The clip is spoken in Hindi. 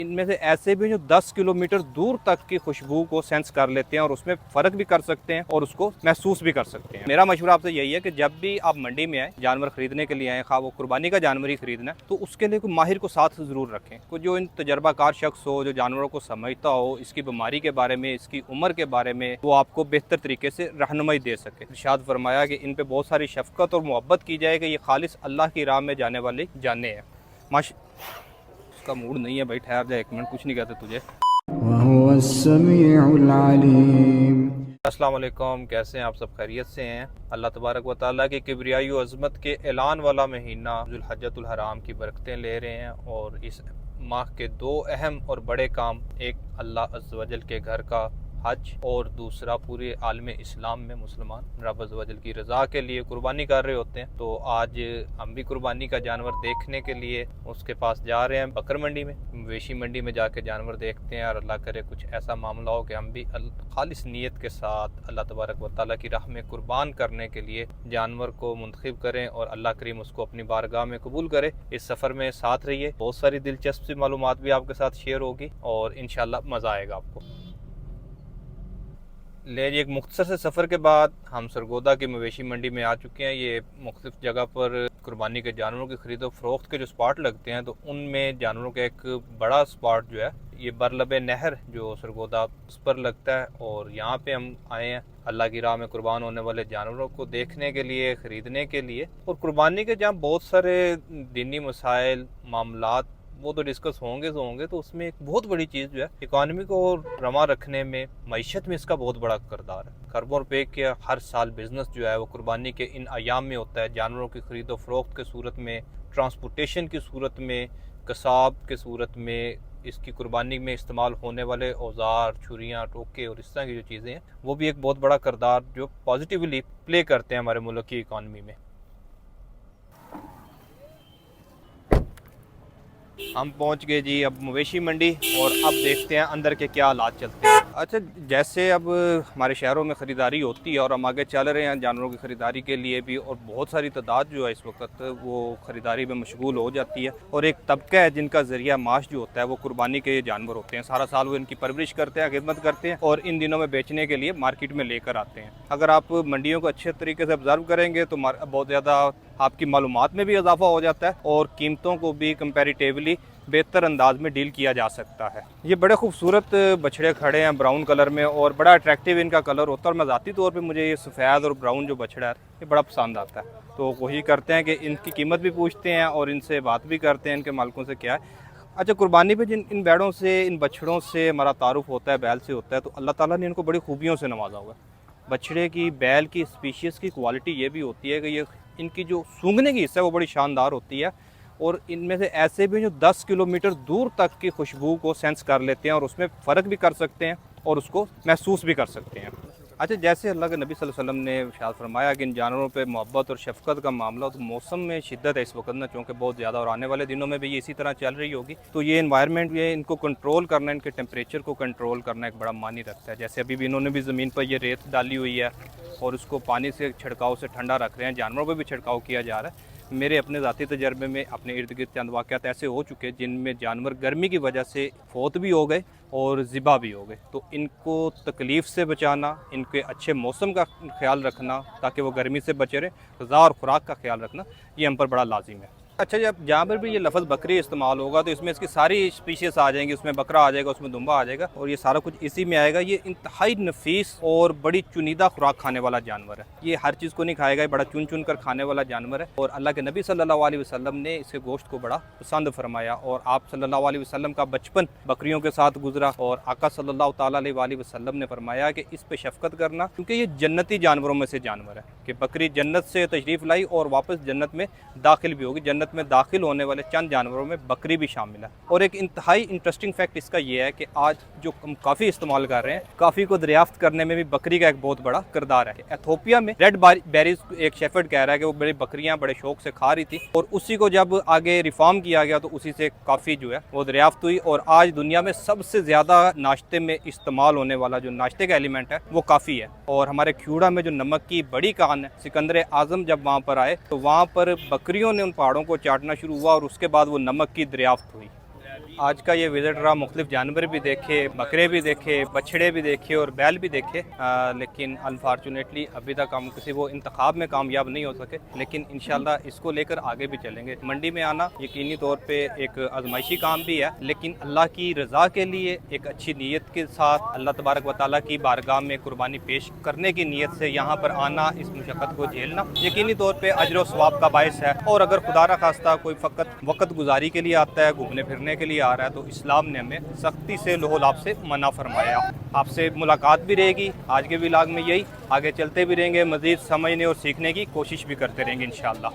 इनमें से ऐसे भी जो 10 किलोमीटर दूर तक की खुशबू को सेंस कर लेते हैं और उसमें फ़र्क भी कर सकते हैं और उसको महसूस भी कर सकते हैं। मेरा मशवरा आपसे यही है कि जब भी आप मंडी में आए, जानवर ख़रीदने के लिए आए, खा वो कुर्बानी का जानवर ही ख़रीदना है, तो उसके लिए कोई माहिर को साथ ज़रूर रखें, कोई जो इन तजर्बाकार शख्स हो, जो जानवरों को समझता हो, इसकी बीमारी के बारे में, इसकी उम्र के बारे में, वो आपको बेहतर तरीके से रहनुमाई दे सके। इरशाद फरमाया कि इन पर बहुत सारी शफ़क़त और मोहब्बत की जाए कि ये खालिस अल्लाह की राह में जाने वाली जाने हैं। उसका मूड नहीं है भाई, ठहर जाए 1 मिनट, कुछ नहीं कहते तुझे। अस्सलाम वालेकुम, कैसे हैं आप सब? खैरियत से हैं? अल्लाह तबारक व तआला की किबरियाई व अज़मत के ऐलान वाला महीना ज़ुल्हज्जतुल हराम की बरकतें ले रहे हैं और इस माह के 2 अहम और बड़े काम, एक अल्लाह अज़्ज़ व जल के घर का हज और दूसरा पूरे आलम इस्लाम में मुसलमान रब अज़्ज़ व जल की रज़ा के लिए कुर्बानी कर रहे होते हैं। तो आज हम भी कुर्बानी का जानवर देखने के लिए उसके पास जा रहे हैं, बकर मंडी में, मवेशी मंडी में जाके जानवर देखते हैं और अल्लाह करे कुछ ऐसा मामला हो कि हम भी खालिस नीयत के साथ अल्लाह तबारक व तआला की राह में कुर्बान करने के लिए जानवर को मुंतखब करें और अल्लाह करीम उसको अपनी बारगाह में कबूल करे। इस सफ़र में साथ रहिए, बहुत सारी दिलचस्प सी मालूमात भी आपके साथ शेयर होगी और इंशाल्लाह मज़ा आएगा आपको। ले जी, एक मुख्तसर से सफ़र के बाद हम सरगोदा की मवेशी मंडी में आ चुके हैं। ये मुख्तलिफ जगह पर कुर्बानी के जानवरों की ख़रीद और फ़रोख्त के जो स्पॉट लगते हैं, तो उनमें जानवरों का एक बड़ा स्पॉट जो है ये बरलब नहर जो सरगोदा उस पर लगता है और यहाँ पे हम आए हैं अल्लाह की राह में कुर्बान होने वाले जानवरों को देखने के लिए, ख़रीदने के लिए। और कुर्बानी के जहाँ बहुत सारे दीनी मसाइल, मामलात वो तो डिस्कस होंगे, तो उसमें एक बहुत बड़ी चीज़ जो है इकॉनमी को रमा रखने में, मईशत में इसका बहुत बड़ा किरदार है। खरबों रुपए के हर साल बिजनेस जो है वो कुर्बानी के इन अयाम में होता है। जानवरों की खरीदो फरोख्त के सूरत में, ट्रांसपोर्टेशन की सूरत में, कसाब के सूरत में, इसकी कुर्बानी में इस्तेमाल होने वाले औजार, छुरियाँ, टोके और इस तरह की जो चीज़ें हैं वो भी एक बहुत बड़ा किरदार जो पॉजिटिवली प्ले करते हैं हमारे मुल्क की इकॉनमी में। हम पहुंच गए जी अब मवेशी मंडी और अब देखते हैं अंदर के क्या हालात चलते हैं। अच्छा, जैसे अब हमारे शहरों में ख़रीदारी होती है और हम आगे चल रहे हैं जानवरों की ख़रीदारी के लिए भी, और बहुत सारी तादाद जो है इस वक्त वो ख़रीदारी में मशगूल हो जाती है। और एक तबका है जिनका ज़रिया माश जो होता है वो कुर्बानी के जानवर होते हैं। सारा साल वो इनकी परवरिश करते हैं, खिदमत करते हैं और इन दिनों में बेचने के लिए मार्केट में लेकर आते हैं। अगर आप मंडियों को अच्छे तरीके से ऑब्ज़र्व करेंगे तो बहुत ज़्यादा आपकी मालूमात में भी इजाफा हो जाता है और कीमतों को भी कंपैरेटिवली बेहतर अंदाज में डील किया जा सकता है। ये बड़े खूबसूरत बछड़े खड़े हैं ब्राउन कलर में और बड़ा अट्रैक्टिव इनका कलर होता है और मैं ज़ाती तौर पे मुझे ये सफ़ेद और ब्राउन जो बछड़ा है ये बड़ा पसंद आता है। तो कोशिश करते हैं कि इनकी कीमत भी पूछते हैं और इनसे बात भी करते हैं इनके मालिकों से क्या है। अच्छा, कुर्बानी पे जिन इन बैड़ों से, इन बछड़ों से हमारा तारुफ होता है, बैल से होता है, तो अल्लाह ताला ने इनको बड़ी खूबियों से नवाजा हुआ है। बछड़े की, बैल की स्पीशीज़ की क्वालिटी ये भी होती है कि ये इनकी जो सूंघने की हिस्सा है वो बड़ी शानदार होती है और इनमें से ऐसे भी जो 10 किलोमीटर दूर तक की खुशबू को सेंस कर लेते हैं और उसमें फ़र्क भी कर सकते हैं और उसको महसूस भी कर सकते हैं। अच्छा, जैसे अल्लाह के नबी सल्लल्लाहु अलैहि वसल्लम ने इरशाद फरमाया कि इन जानवरों पे मोहब्बत और शफ़क़त का मामला, तो मौसम में शिद्दत है इस वक्त ना, चूँकि बहुत ज़्यादा और आने वाले दिनों में भी ये इसी तरह चल रही होगी, तो ये इन्वायरमेंट, ये इनको कंट्रोल करना, इनके टेम्परेचर को कंट्रोल करना एक बड़ा मानी रखता है। जैसे अभी भी इन्होंने भी ज़मीन पर ये रेत डाली हुई है और उसको पानी से छिड़काव से ठंडा रख रहे हैं, जानवरों पर भी छिड़काव किया जा रहा है। मेरे अपने ज़ाती तजर्बे में अपने इर्द गिर्द चंद वाक़यात ऐसे हो चुके जिनमें जानवर गर्मी की वजह से फौत भी हो गए और ज़िबा भी हो गए। तो इनको तकलीफ़ से बचाना, इनके अच्छे मौसम का ख्याल रखना ताकि वो गर्मी से बचे रहें, ग़िज़ा और ख़ुराक का ख्याल रखना ये हम पर बड़ा लाजिम है। अच्छा, जब जहाँ पर भी ये लफ्ज़ बकरी इस्तेमाल होगा तो इसमें इसकी सारी स्पीशीज़ आ जाएंगी, उसमें बकरा आ जाएगा, उसमें दुम्बा आ जाएगा और ये सारा कुछ इसी में आएगा। ये इंतहाई नफीस और बड़ी चुनीदा खुराक खाने वाला जानवर है। ये हर चीज़ को नहीं खाएगा, ये बड़ा चुन चुन कर खाने वाला जानवर है और अल्लाह के नबी सल्लल्लाहु अलैहि वसल्लम ने इसके गोश्त को बड़ा पसंद फरमाया और आप सल्लल्लाहु अलैहि वसल्लम का बचपन बकरियों के साथ गुजरा और आका सल्लल्लाहु ताला अलैहि वसल्लम ने फरमाया कि इस पे शफ़क़त करना, क्योंकि ये जन्नती जानवरों में से जानवर है कि बकरी जन्नत से तशरीफ़ लाई और वापस जन्नत में दाखिल भी होगी। जन्नत में दाखिल होने वाले चंद जानवरों में बकरी भी शामिल है। और एक इंतहाई इंटरेस्टिंग फैक्ट इसका ये है कि आज जो हम काफ़ी इस्तेमाल कर रहे हैं, काफ़ी को दरियाफ्त करने में भी बकरी का एक बहुत बड़ा किरदार है। एथोपिया में रेड बेरीज एक शेफर्ड कह रहा है कि वो बड़ी बकरियां बड़े शौक से खा रही थी और उसी को जब आगे रिफॉर्म किया गया तो उसी से काफ़ी जो है वो दरियाफ्त हुई और आज दुनिया में सबसे ज़्यादा नाश्ते में इस्तेमाल होने वाला जो नाश्ते का एलिमेंट है वो काफ़ी है। और हमारे ख्यूड़ा में जो नमक की बड़ी कान है, सिकंदर आज़म जब वहाँ पर आए तो वहाँ पर बकरियों ने उन पहाड़ों को चाटना शुरू हुआ और उसके बाद वो नमक की दरियाफ्त हुई। आज का ये विज़िट रहा, मुख्तलिफ जानवर भी देखे, बकरे भी देखे, बछड़े भी देखे और बैल भी देखे, लेकिन अनफॉर्चुनेटली अभी तक हम किसी वो इंतखाब में कामयाब नहीं हो सके, लेकिन इंशाल्लाह इसको लेकर आगे भी चलेंगे। मंडी में आना यकीनी तौर पे एक आजमाइशी काम भी है, लेकिन अल्लाह की रज़ा के लिए एक अच्छी नीयत के साथ अल्लाह तबारक व तआला की बारगाह में कुर्बानी पेश करने की नीयत से यहाँ पर आना, इस मुशक्क़त को झेलना यकीनी तौर पे अजर व सवाब का बायस है। और अगर खुदा न खास्ता कोई फ़कत वक़्त गुजारी के लिए आता है, घूमने फिरने के लिए आ रहा है, तो इस्लाम ने हमें सख्ती से लोहलाप से मना फरमाया। आपसे मुलाकात भी रहेगी, आज के व्लॉग में यही, आगे चलते भी रहेंगे, मज़ीद समझने और सीखने की कोशिश भी करते रहेंगे इंशाअल्लाह।